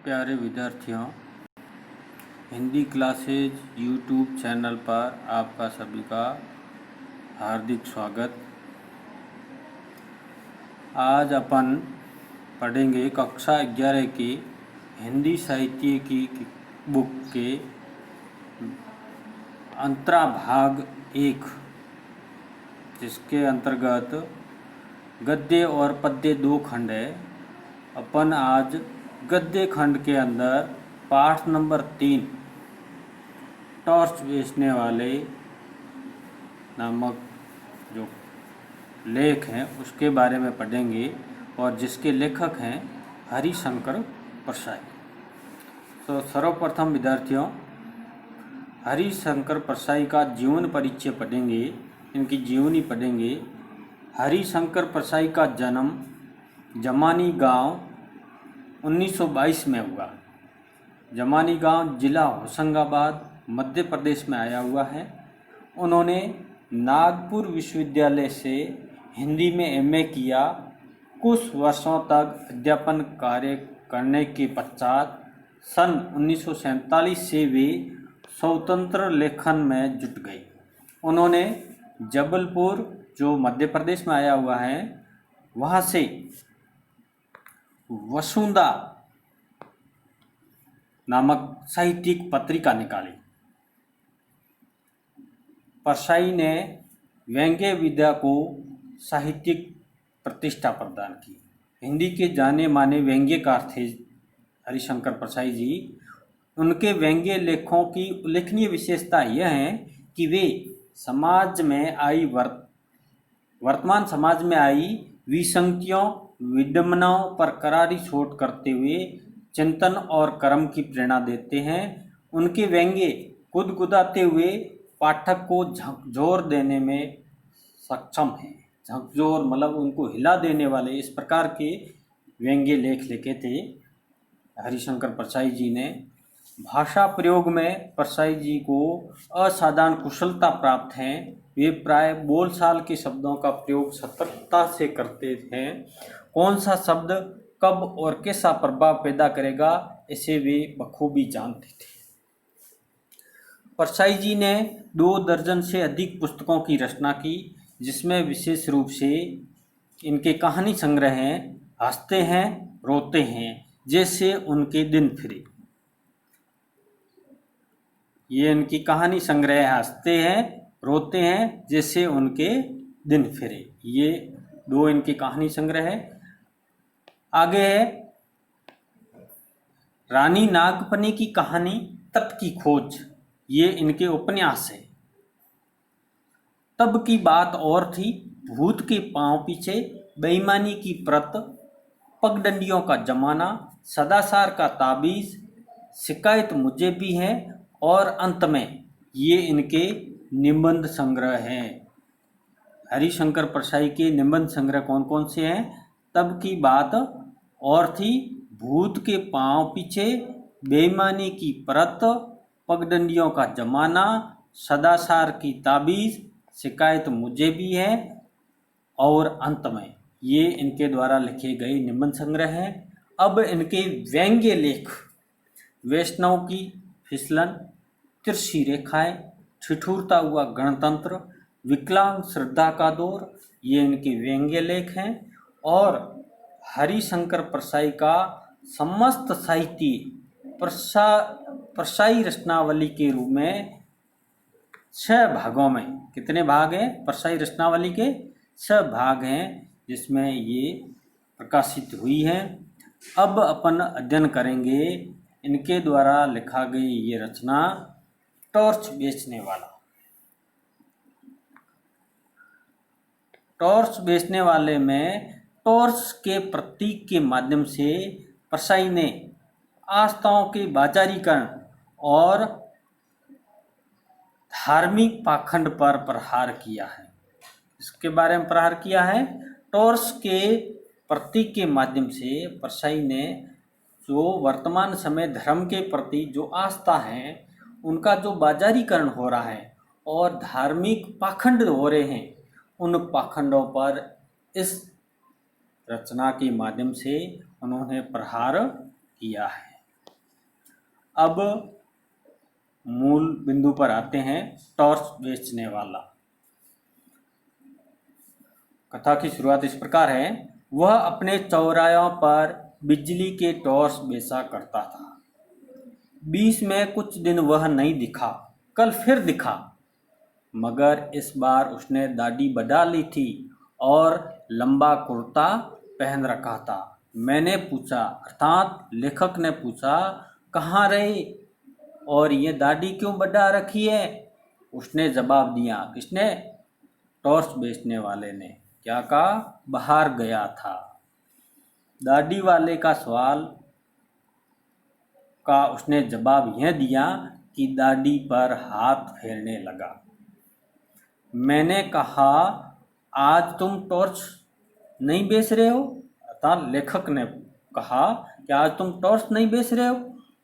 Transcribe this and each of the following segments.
प्यारे विद्यार्थियों, Hindi classes YouTube channel पर आपका सभी का हार्दिक स्वागत। आज अपन पढ़ेंगे कक्षा 11 की हिंदी साहित्य की बुक के अंतरा भाग 1, जिसके अंतर्गत गद्य और पद्य 2 खंड है। अपन आज गद्य खंड के अंदर पाठ नंबर 3 टॉर्च बेचने वाले नामक जो लेख हैं उसके बारे में पढ़ेंगे और जिसके लेखक हैं हरिशंकर परसाई। तो सर्वप्रथम विद्यार्थियों, हरिशंकर परसाई का जीवन परिचय पढ़ेंगे, इनकी जीवनी पढ़ेंगे। हरिशंकर परसाई का जन्म जमानी गांव 1922 में हुआ। जमानी गांव जिला होशंगाबाद मध्य प्रदेश में आया हुआ है। उन्होंने नागपुर विश्वविद्यालय से हिंदी में एमए किया। कुछ वर्षों तक अध्यापन कार्य करने के पश्चात सन 1947 से वे स्वतंत्र लेखन में जुट गए। उन्होंने जबलपुर, जो मध्य प्रदेश में आया हुआ है, वहाँ से वसुंधा नामक साहित्यिक पत्रिका निकाली। परसाई ने व्यंग्य विद्या को साहित्यिक प्रतिष्ठा प्रदान की। हिंदी के जाने माने व्यंग्यकार थे हरिशंकर परसाई जी। उनके व्यंग्य लेखों की उल्लेखनीय विशेषता यह है कि वे समाज में आई वर्तमान समाज में आई विसंगतियों, विडंबनाओं पर करारी सोच करते हुए चिंतन और कर्म की प्रेरणा देते हैं। उनके व्यंग्य गुदगुदाते हुए पाठक को झकझोर देने में सक्षम हैं। झकझोर मतलब उनको हिला देने वाले, इस प्रकार के व्यंग्य लेख लिखे थे हरिशंकर परसाई जी ने। भाषा प्रयोग में परसाई जी को असाधारण कुशलता प्राप्त है। वे प्राय बोलचाल के शब्दों का प्रयोग सतर्कता से करते हैं। कौन सा शब्द कब और कैसा प्रभाव पैदा करेगा, इसे वे बखूबी जानते थे। परसाई जी ने 2 दर्जन से अधिक पुस्तकों की रचना की, जिसमें विशेष रूप से इनके कहानी संग्रह हैं हंसते हैं रोते हैं जैसे उनके दिन फिरे। ये इनकी कहानी संग्रह है, हंसते हैं रोते हैं जैसे उनके दिन फिरे। ये 2 इनकी कहानी संग्रह है। आगे है रानी नागफनी की कहानी तप की खोज। ये इनके उपन्यास है। तब की बात और थी, भूत के पांव पीछे, बेईमानी की प्रत, पगडंडियों का जमाना, सदाचार का ताबीज, शिकायत मुझे भी है और अंत में। ये इनके निबंध संग्रह हैं। हरिशंकर परसाई के निबंध संग्रह कौन कौन से हैं? तब की बात और थी, भूत के पांव पीछे, बेईमानी की परत, पगडंडियों का जमाना, सदाचार की ताबीज, शिकायत मुझे भी है और अंत में। ये इनके द्वारा लिखे गए निबंध संग्रह हैं। अब इनके व्यंग्य लेख, वैष्णव की फिसलन, तिरछी रेखाएं, ठिठुरता हुआ गणतंत्र, विकलांग श्रद्धा का दौर, ये इनके व्यंग्य लेख हैं। और हरिशंकर परसाई का समस्त साहित्य परसाई रचनावली के रूप में 6 भागों में, कितने भाग हैं परसाई रचनावली के? 6 भाग हैं, जिसमें ये प्रकाशित हुई हैं। अब अपन अध्ययन करेंगे इनके द्वारा लिखा गई ये रचना टॉर्च बेचने वाला। टॉर्च बेचने वाले में टॉर्च के प्रतीक के माध्यम से परसाई ने आस्थाओं के बाजारीकरण और धार्मिक पाखंड पर प्रहार किया है। इसके बारे में प्रहार किया है। टॉर्च के प्रतीक के माध्यम से परसाई ने जो वर्तमान समय धर्म के प्रति जो आस्था है, उनका जो बाजारीकरण हो रहा है और धार्मिक पाखंड हो रहे हैं, उन पाखंडों पर इस रचना के माध्यम से उन्होंने प्रहार किया है। अब मूल बिंदु पर आते हैं। टॉर्च बेचने वाला। कथा की शुरुआत इस प्रकार है। वह अपने चौरायों पर बिजली के टॉर्च बेचा करता था। बीच में कुछ दिन वह नहीं दिखा। कल फिर दिखा, मगर इस बार उसने दाढ़ी बढ़ा ली थी और लंबा कुर्ता पहन रखा था। मैंने पूछा, अर्थात लेखक ने पूछा, कहाँ रहे और ये दाढ़ी क्यों बढ़ा रखी है? उसने जवाब दिया। किसने? टॉर्च बेचने वाले ने। क्या कहा? बाहर गया था। दाढ़ी वाले का सवाल का उसने जवाब यह दिया कि दाढ़ी पर हाथ फेरने लगा। मैंने कहा, आज तुम टॉर्च नहीं बेच रहे हो? अर्थात लेखक ने कहा कि आज तुम टॉर्च नहीं बेच रहे हो?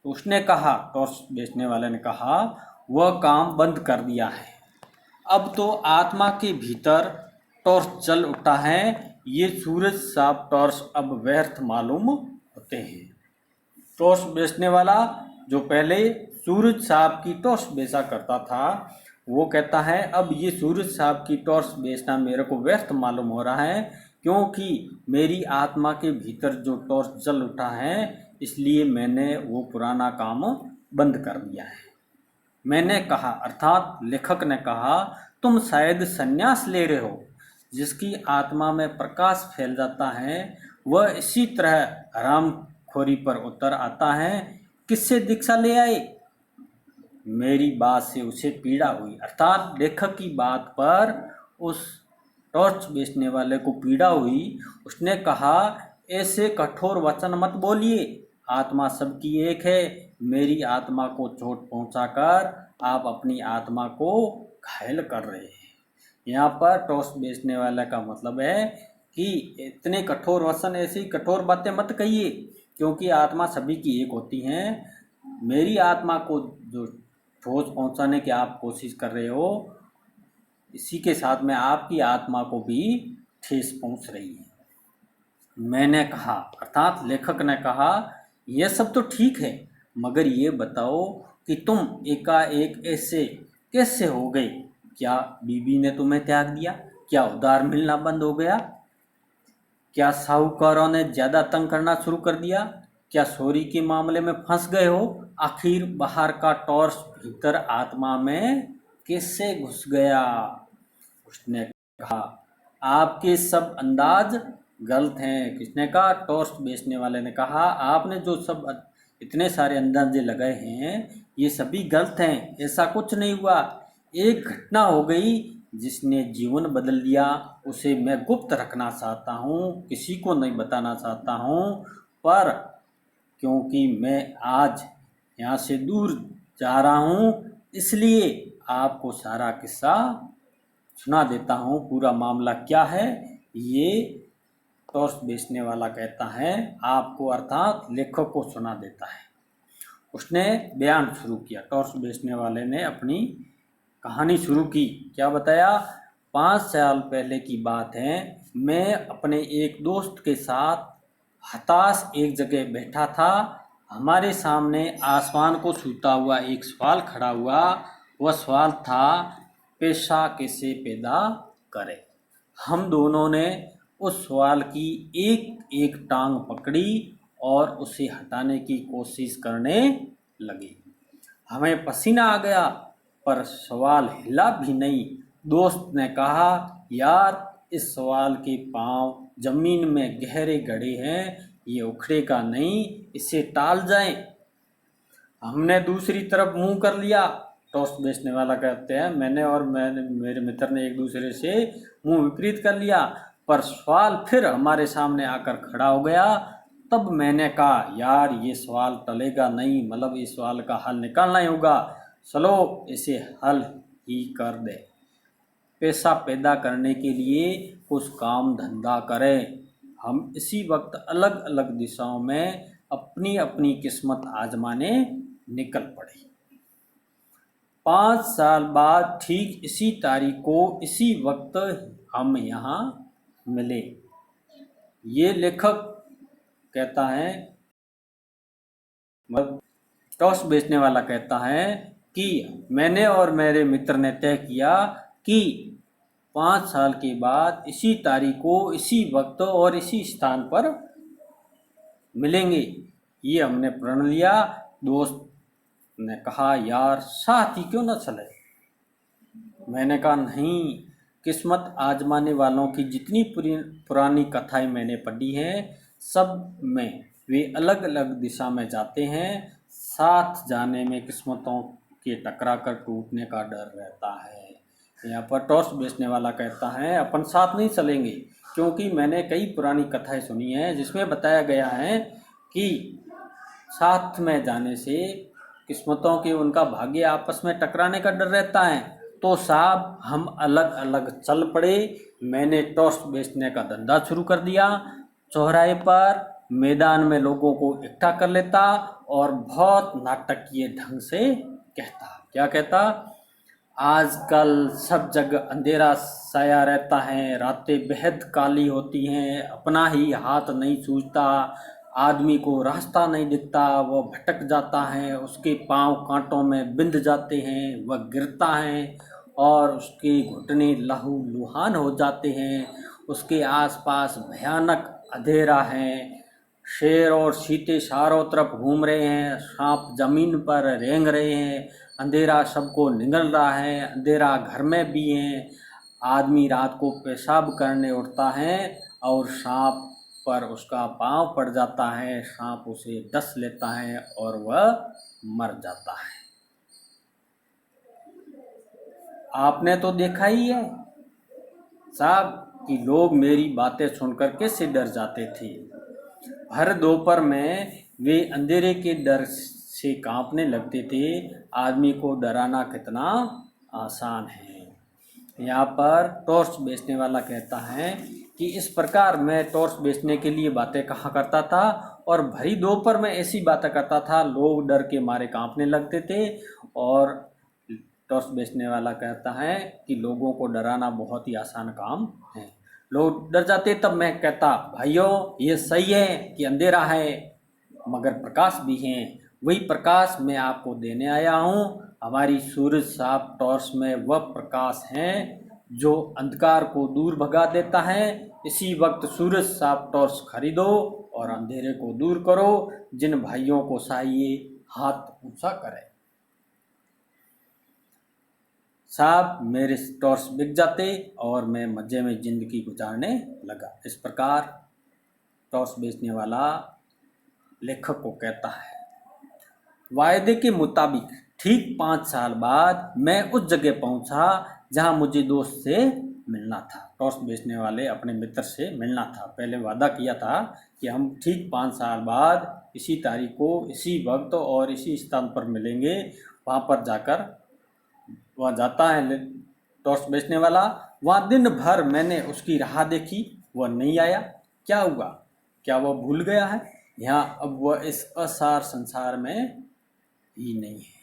तो उसने कहा, टॉर्च बेचने वाले ने कहा, वह काम बंद कर दिया है। अब तो आत्मा के भीतर टॉर्च जल उठा है। ये सूरज साफ टॉर्च अब व्यर्थ मालूम होते हैं। टॉर्च बेचने वाला, जो पहले सूरज साहब की टॉर्च बेचा करता था, वो कहता है अब ये सूरज साहब की टॉर्च बेचना मेरे को व्यर्थ मालूम हो रहा है, क्योंकि मेरी आत्मा के भीतर जो टॉर्च जल उठा है, इसलिए मैंने वो पुराना काम बंद कर दिया है। मैंने कहा, अर्थात लेखक ने कहा, तुम शायद संन्यास ले रहे हो। जिसकी आत्मा में प्रकाश फैल जाता है वह इसी तरह हरामखोरी पर उतर आता है। किससे दीक्षा ले आए? मेरी बात से उसे पीड़ा हुई। अर्थात लेखक की बात पर उस टॉर्च बेचने वाले को पीड़ा हुई। उसने कहा, ऐसे कठोर वचन मत बोलिए। आत्मा सबकी एक है। मेरी आत्मा को चोट पहुंचाकर आप अपनी आत्मा को घायल कर रहे हैं। यहाँ पर टॉर्च बेचने वाला का मतलब है कि इतने कठोर वचन, ऐसी कठोर बातें मत कहिए, क्योंकि आत्मा सभी की एक होती है। मेरी आत्मा को जो ठोस पहुंचाने की आप कोशिश कर रहे हो, इसी के साथ में आपकी आत्मा को भी ठेस पहुंच रही है। मैंने कहा, अर्थात लेखक ने कहा, यह सब तो ठीक है, मगर ये बताओ कि तुम एकाएक ऐसे कैसे हो गए? क्या बीबी ने तुम्हें त्याग दिया? क्या उधार मिलना बंद हो गया? क्या साहूकारों ने ज़्यादा तंग करना शुरू कर दिया? क्या चोरी के मामले में फंस गए हो? आखिर बाहर का टॉर्च भीतर आत्मा में कैसे घुस गया? उसने कहा, आपके सब अंदाज गलत हैं। किसने कहा? टॉर्च बेचने वाले ने कहा, आपने जो सब इतने सारे अंदाजे लगाए हैं, ये सभी गलत हैं। ऐसा कुछ नहीं हुआ। एक घटना हो गई जिसने जीवन बदल दिया। उसे मैं गुप्त रखना चाहता हूँ, किसी को नहीं बताना चाहता हूँ, पर क्योंकि मैं आज यहाँ से दूर जा रहा हूँ, इसलिए आपको सारा किस्सा सुना देता हूँ। पूरा मामला क्या है ये टॉर्च बेचने वाला कहता है आपको, अर्थात लेखक को सुना देता है। उसने बयान शुरू किया। टॉर्च बेचने वाले ने अपनी कहानी शुरू की। क्या बताया? 5 साल पहले की बात है। मैं अपने एक दोस्त के साथ हताश एक जगह बैठा था। हमारे सामने आसमान को छूता हुआ एक सवाल खड़ा हुआ। वह सवाल था, पैसा कैसे पैदा करें? हम दोनों ने उस सवाल की एक एक टांग पकड़ी और उसे हटाने की कोशिश करने लगे। हमें पसीना आ गया, पर सवाल हिला भी नहीं। दोस्त ने कहा, यार, इस सवाल के पांव जमीन में गहरे गड़े हैं, ये उखड़ेगा नहीं, इसे टाल जाएं। हमने दूसरी तरफ मुंह कर लिया। टॉर्च बेचने वाला कहते हैं, मैंने मेरे मित्र ने एक दूसरे से मुंह विपरीत कर लिया, पर सवाल फिर हमारे सामने आकर खड़ा हो गया। तब मैंने कहा, यार, ये सवाल टलेगा नहीं, मतलब इस सवाल का हल निकालना ही होगा। चलो इसे हल ही कर दे। पैसा पैदा करने के लिए कुछ काम धंधा करें। हम इसी वक्त अलग अलग दिशाओं में अपनी अपनी किस्मत आजमाने निकल पड़े। 5 साल बाद ठीक इसी तारीख को इसी वक्त हम यहाँ मिले। ये लेखक कहता है, मतलब टॉस बेचने वाला कहता है कि मैंने और मेरे मित्र ने तय किया कि 5 साल के बाद इसी तारीख को इसी वक्त और इसी स्थान पर मिलेंगे। ये हमने प्रण लिया। दोस्त ने कहा, यार साथ ही क्यों न चले। मैंने कहा, नहीं, किस्मत आजमाने वालों की जितनी पुरानी कथाएं मैंने पढ़ी हैं, सब में वे अलग अलग दिशा में जाते हैं। साथ जाने में किस्मतों के टकरा कर टूटने का डर रहता है। यहाँ पर टॉस बेचने वाला कहता है, अपन साथ नहीं चलेंगे, क्योंकि मैंने कई पुरानी कथाएं सुनी हैं जिसमें बताया गया है कि साथ में जाने से किस्मतों के उनका भाग्य आपस में टकराने का डर रहता है। तो साहब हम अलग अलग चल पड़े। मैंने टॉस बेचने का धंधा शुरू कर दिया। चौराहे पर मैदान में लोगों को इकट्ठा कर लेता और बहुत नाटकीय ढंग से कहता। क्या कहता? आजकल सब जगह अंधेरा साया रहता है, रातें बेहद काली होती हैं, अपना ही हाथ नहीं सूझता, आदमी को रास्ता नहीं दिखता, वह भटक जाता है, उसके पांव कांटों में बिंध जाते हैं, वह गिरता है और उसके घुटने लहू लुहान हो जाते हैं, उसके आसपास भयानक अंधेरा है, शेर और चीते चारों तरफ घूम रहे हैं, सांप जमीन पर रेंग रहे हैं, अंधेरा सबको निगल रहा है, अंधेरा घर में भी है, आदमी रात को पेशाब करने उठता है और सांप पर उसका पांव पड़ जाता है, सांप उसे डस लेता है और वह मर जाता है। आपने तो देखा ही है साहब कि लोग मेरी बातें सुनकर कैसे डर जाते थे। भर दोपहर में वे अंधेरे के डर से कांपने लगते थे। आदमी को डराना कितना आसान है। यहाँ पर टॉर्च बेचने वाला कहता है कि इस प्रकार मैं टॉर्च बेचने के लिए बातें कहा करता था और भरी दोपहर में ऐसी बातें करता था, लोग डर के मारे कांपने लगते थे। और टॉर्च बेचने वाला कहता है कि लोगों को डराना बहुत ही आसान काम है। लोग डर जाते, तब मैं कहता, भाइयों ये सही है कि अंधेरा है मगर प्रकाश भी है, वही प्रकाश मैं आपको देने आया हूँ। हमारी सूरज साहब टॉर्च में वह प्रकाश है जो अंधकार को दूर भगा देता है। इसी वक्त सूरज साहब टॉर्च खरीदो और अंधेरे को दूर करो। जिन भाइयों को चाहिए हाथ ऊंचा करें। साहब मेरे टॉर्च बिक जाते और मैं मज़े में ज़िंदगी गुजारने लगा। इस प्रकार टॉर्च बेचने वाला लेखक को कहता है। वायदे के मुताबिक ठीक 5 साल बाद मैं उस जगह पहुंचा जहां मुझे दोस्त से मिलना था। टॉर्च बेचने वाले अपने मित्र से मिलना था। पहले वादा किया था कि हम ठीक 5 साल बाद इसी तारीख को इसी वक्त और इसी स्थान पर मिलेंगे। वहाँ पर जाकर वहाँ जाता है टॉर्च बेचने वाला। वहाँ दिन भर मैंने उसकी राह देखी, वह नहीं आया। क्या हुआ? क्या वह भूल गया है? यहाँ अब वह इस असार संसार में ही नहीं है।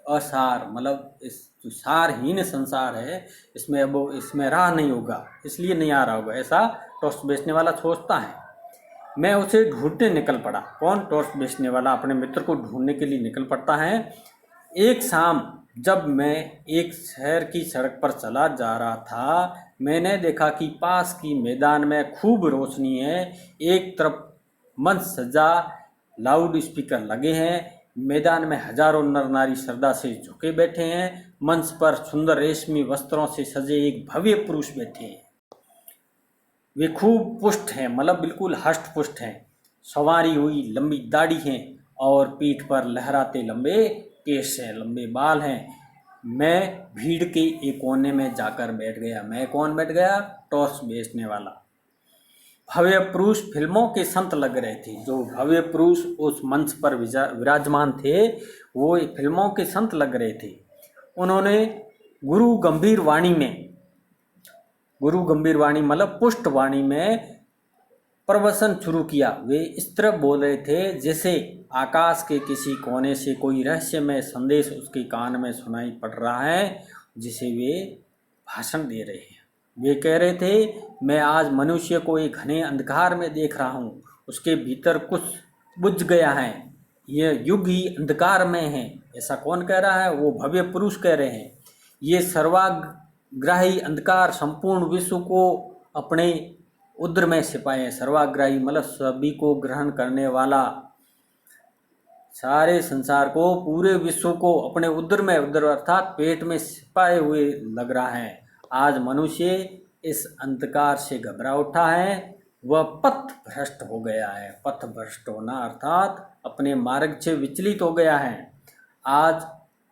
असार मतलब इस जो सारहीन संसार है, इसमें अब इसमें राह नहीं होगा, इसलिए नहीं आ रहा होगा, ऐसा टॉर्च बेचने वाला सोचता है। मैं उसे ढूंढने निकल पड़ा। कौन? टॉर्च बेचने वाला अपने मित्र को ढूंढने के लिए निकल पड़ता है। एक शाम जब मैं एक शहर की सड़क पर चला जा रहा था, मैंने देखा कि पास की मैदान में खूब रोशनी है। एक तरफ मंच सजा, लाउड स्पीकर लगे हैं, मैदान में हजारों नर नारी श्रद्धा से झुके बैठे हैं। मंच पर सुंदर रेशमी वस्त्रों से सजे एक भव्य पुरुष बैठे हैं। वे खूब पुष्ट हैं, मतलब बिल्कुल हष्ट पुष्ट हैं। संवारी हुई लंबी दाढ़ी है और पीठ पर लहराते लंबे केश हैं, लंबे बाल हैं। मैं भीड़ के एक कोने में जाकर बैठ गया। मैं कौन बैठ गया? टॉर्च बेचने वाला। भव्य पुरुष फिल्मों के संत लग रहे थे। जो भव्य पुरुष उस मंच पर विराजमान थे, वो फिल्मों के संत लग रहे थे। उन्होंने गुरु गंभीर वाणी मतलब पुष्ट वाणी में प्रवचन शुरू किया। वे इस तरह बोल रहे थे जैसे आकाश के किसी कोने से कोई रहस्यमय संदेश उसके कान में सुनाई पड़ रहा है, जिसे वे भाषण दे रहे हैं। वे कह रहे थे, मैं आज मनुष्य को एक घने अंधकार में देख रहा हूँ, उसके भीतर कुछ बुझ गया है। ये युग ही अंधकार में है। ऐसा कौन कह रहा है? वो भव्य पुरुष कह रहे हैं। ये सर्वाग्राही अंधकार संपूर्ण विश्व को अपने उदर में छिपाए। सर्वाग्राही मतलब सभी को ग्रहण करने वाला, सारे संसार को, पूरे विश्व को अपने उदर में, उदर अर्थात पेट में छिपाए हुए लग रहा है। आज मनुष्य इस अंधकार से घबरा उठा है, वह पथ भ्रष्ट हो गया है। पथ भ्रष्ट होना अर्थात अपने मार्ग से विचलित हो गया है। आज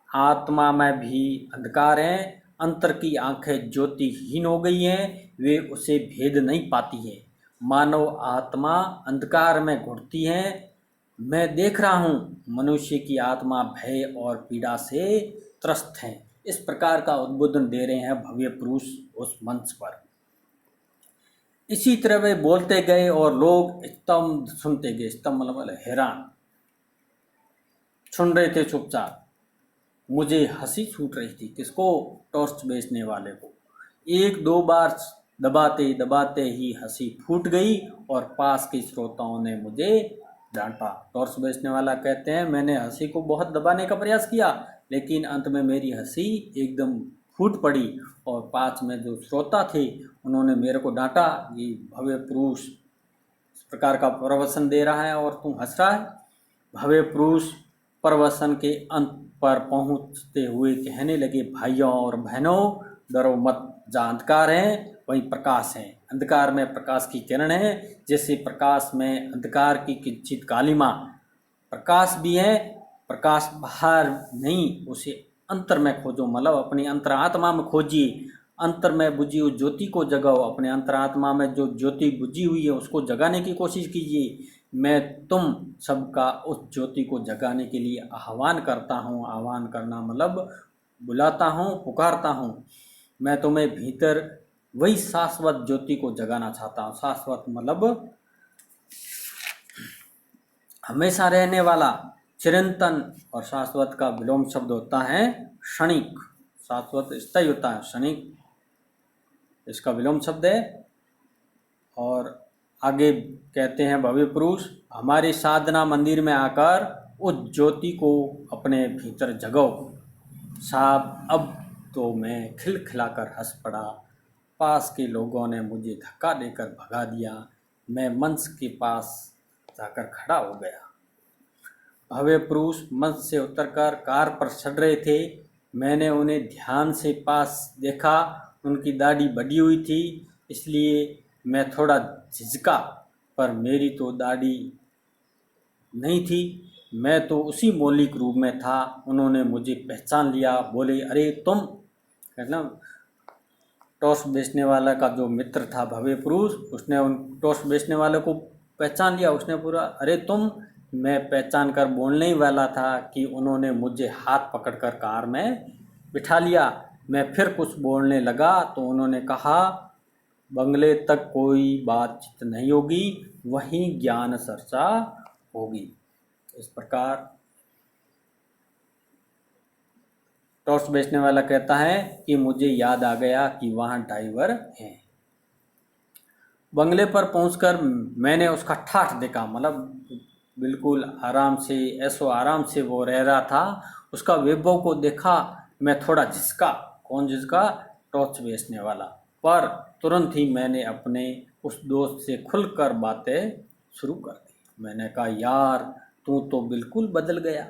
आत्मा में भी अंधकार है, अंतर की आंखें ज्योतिहीन हो गई हैं, वे उसे भेद नहीं पाती है। मानव आत्मा अंधकार में घुटती है। मैं देख रहा हूँ मनुष्य की आत्मा भय और पीड़ा से त्रस्त है। इस प्रकार का उद्बोधन दे रहे हैं भव्य पुरुष उस मंच पर। इसी तरह वे बोलते गए और लोग स्तंभ सुनते गए। स्तंभ मतलब हैरान, सुन रहे थे चुपचाप। मुझे हंसी छूट रही थी। किसको? टॉर्च बेचने वाले को। एक दो बार दबाते दबाते ही हंसी फूट गई और पास के श्रोताओं ने मुझे डांटा। टॉर्च बेचने वाला कहते हैं, मैंने हंसी को बहुत दबाने का प्रयास किया, लेकिन अंत में मेरी हंसी एकदम फूट पड़ी और पास में जो श्रोता थे उन्होंने मेरे को डांटा। ये भव्य पुरुष इस प्रकार का प्रवचन दे रहा है और तू हंस रहा है। भव्य पुरुष प्रवचन के अंत पर पहुंचते हुए कहने लगे, भाइयों और बहनों, डरो मत। जहाँ अंधकार है वहीं प्रकाश है। अंधकार में प्रकाश की किरण है। जैसे प्रकाश में अंधकार की किंचित कालिमा, प्रकाश भी है। प्रकाश बाहर नहीं, उसे अंतर में खोजो, मतलब अपनी अंतरात्मा में खोजिए। अंतर में बुझी हुई ज्योति को जगाओ। अपने अंतरात्मा में जो ज्योति बुझी हुई है उसको जगाने की कोशिश कीजिए। मैं तुम सबका उस ज्योति को जगाने के लिए आह्वान करता हूँ। आह्वान करना मतलब बुलाता हूँ, पुकारता हूँ। मैं तुम्हें भीतर वही शाश्वत ज्योति को जगाना चाहता हूँ। शाश्वत मतलब हमेशा रहने वाला, चिरंतन। और शाश्वत का विलोम शब्द होता है क्षणिक। शाश्वत स्थायी होता है, क्षणिक इसका विलोम शब्द है। और आगे कहते हैं भव्य पुरुष, हमारे साधना मंदिर में आकर उस ज्योति को अपने भीतर जगाओ। साहब, अब तो मैं खिलखिलाकर हंस पड़ा। पास के लोगों ने मुझे धक्का देकर भगा दिया। मैं मंच के पास जाकर खड़ा हो गया। भव्य पुरुष मंच से उतरकर कार पर चढ़ रहे थे। मैंने उन्हें ध्यान से पास देखा। उनकी दाढ़ी बढ़ी हुई थी, इसलिए मैं थोड़ा झिझका, पर मेरी तो दाढ़ी नहीं थी। मैं तो उसी मौलिक रूप में था। उन्होंने मुझे पहचान लिया। बोले, अरे तुम, मतलब टॉर्च बेचने वाला का जो मित्र था भव्य पुरुष, उसने उन टॉर्च बेचने वाले को पहचान लिया। उसने पूरा, अरे तुम। मैं पहचान कर बोलने ही वाला था कि उन्होंने मुझे हाथ पकड़कर कार में बिठा लिया। मैं फिर कुछ बोलने लगा तो उन्होंने कहा, बंगले तक कोई बातचीत नहीं होगी, वहीं ज्ञान चर्चा होगी। इस प्रकार टॉर्च बेचने वाला कहता है कि मुझे याद आ गया कि वहाँ ड्राइवर है। बंगले पर पहुंचकर मैंने उसका ठाठ देखा, मतलब बिल्कुल आराम से, ऐसो आराम से वो रह रहा था। उसका वैभव को देखा। मैं थोड़ा झिझका। कौन झिझका? टॉर्च बेचने वाला। पर तुरंत ही मैंने अपने उस दोस्त से खुलकर बातें शुरू कर दी। मैंने कहा, यार तू तो बिल्कुल बदल गया।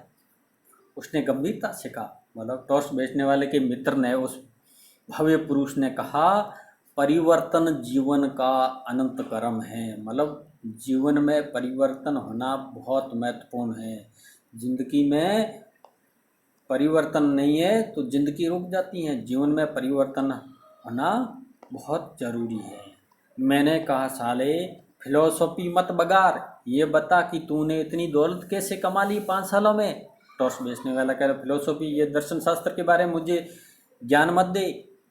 उसने गंभीरता से कहा, मतलब टॉर्च बेचने वाले के मित्र ने, उस भव्य पुरुष ने कहा, परिवर्तन जीवन का अनंत कर्म है। मतलब जीवन में परिवर्तन होना बहुत महत्वपूर्ण है। जिंदगी में परिवर्तन नहीं है तो जिंदगी रुक जाती है। जीवन में परिवर्तन होना बहुत जरूरी है। मैंने कहा, साले फिलोसॉफी मत बगार, ये बता कि तूने इतनी दौलत कैसे कमा ली 5 सालों में। टॉर्च बेचने वाला कह रहा, फिलोसॉफी, ये दर्शन शास्त्र के बारे में मुझे ज्ञान मत दे।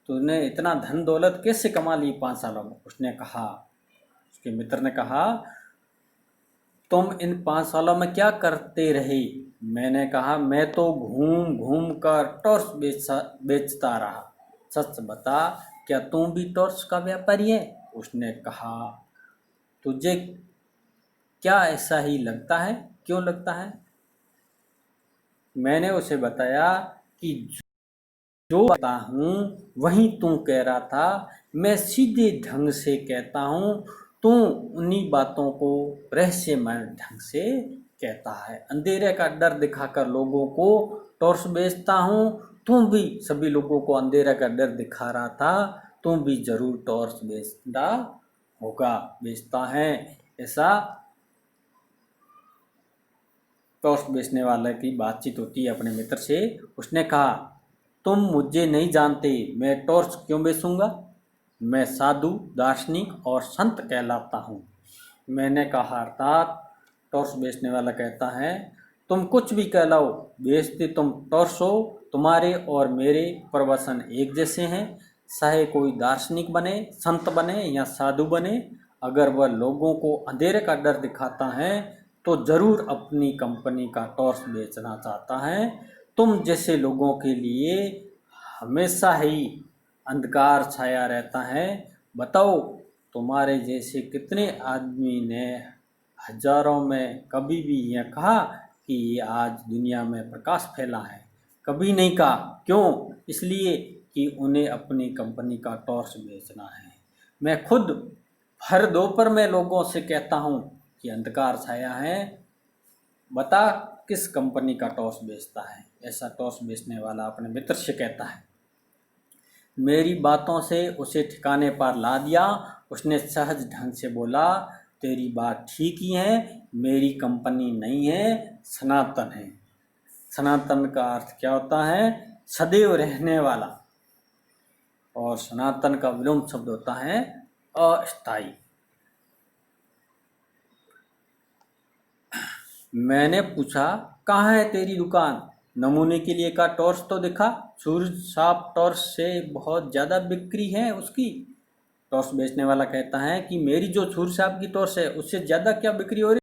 तूने इतना धन दौलत कैसे कमा ली 5 सालों में। उसने कहा, उसके मित्र ने कहा, तुम इन 5 सालों में क्या करते रहे। मैंने कहा, मैं तो घूम घूम कर टॉर्च बेचता रहा। सच बता, क्या तुम भी टॉर्च का व्यापारी है। उसने कहा, तुझे क्या ऐसा ही लगता है? क्यों लगता है? मैंने उसे बताया कि जो कहता हूँ वही तू कह रहा था, मैं सीधे ढंग से कहता हूँ, तू उन्हीं बातों को रहस्यमय ढंग से कहता है। अंधेरे का डर दिखाकर लोगों को टॉर्च बेचता हूँ, तू भी सभी लोगों को अंधेरे का डर दिखा रहा था, तू भी जरूर टॉर्च बेचता होगा, बेचता है। ऐसा टॉर्च बेचने वाले की बातचीत होती है अपने मित्र से। उसने कहा, तुम मुझे नहीं जानते, मैं टॉर्च क्यों बेचूंगा? मैं साधु, दार्शनिक और संत कहलाता हूँ। मैंने कहा, अर्थात टॉर्च बेचने वाला कहता है, तुम कुछ भी कहलाओ, बेचते तुम टॉर्च हो। तुम्हारे और मेरे प्रवचन एक जैसे हैं, चाहे कोई दार्शनिक बने, संत बने या साधु बने, अगर वह लोगों को अंधेरे का डर दिखाता है तो जरूर अपनी कंपनी का टॉर्च बेचना चाहता है। तुम जैसे लोगों के लिए हमेशा ही अंधकार छाया रहता है। बताओ, तुम्हारे जैसे कितने आदमी ने हजारों में कभी भी यह कहा कि आज दुनिया में प्रकाश फैला है? कभी नहीं कहा। क्यों? इसलिए कि उन्हें अपनी कंपनी का टॉर्च बेचना है। मैं खुद हर दोपहर में लोगों से कहता हूँ कि अंधकार छाया है, बता किस कंपनी का टॉर्च बेचता है? ऐसा टॉर्च बेचने वाला अपने मित्र से कहता है। मेरी बातों से उसे ठिकाने पर ला दिया। उसने सहज ढंग से बोला, तेरी बात ठीक ही है, मेरी कंपनी नहीं है, सनातन है। सनातन का अर्थ क्या होता है? सदैव रहने वाला। और सनातन का विलोम शब्द होता है अस्थाई। मैंने पूछा, कहाँ है तेरी दुकान? नमूने के लिए का टॉर्च तो दिखा। सूरज साफ टॉर्च से बहुत ज़्यादा बिक्री है उसकी। टॉर्च बेचने वाला कहता है कि मेरी जो सूरज साहब की टॉर्च है उससे ज़्यादा क्या बिक्री हो रही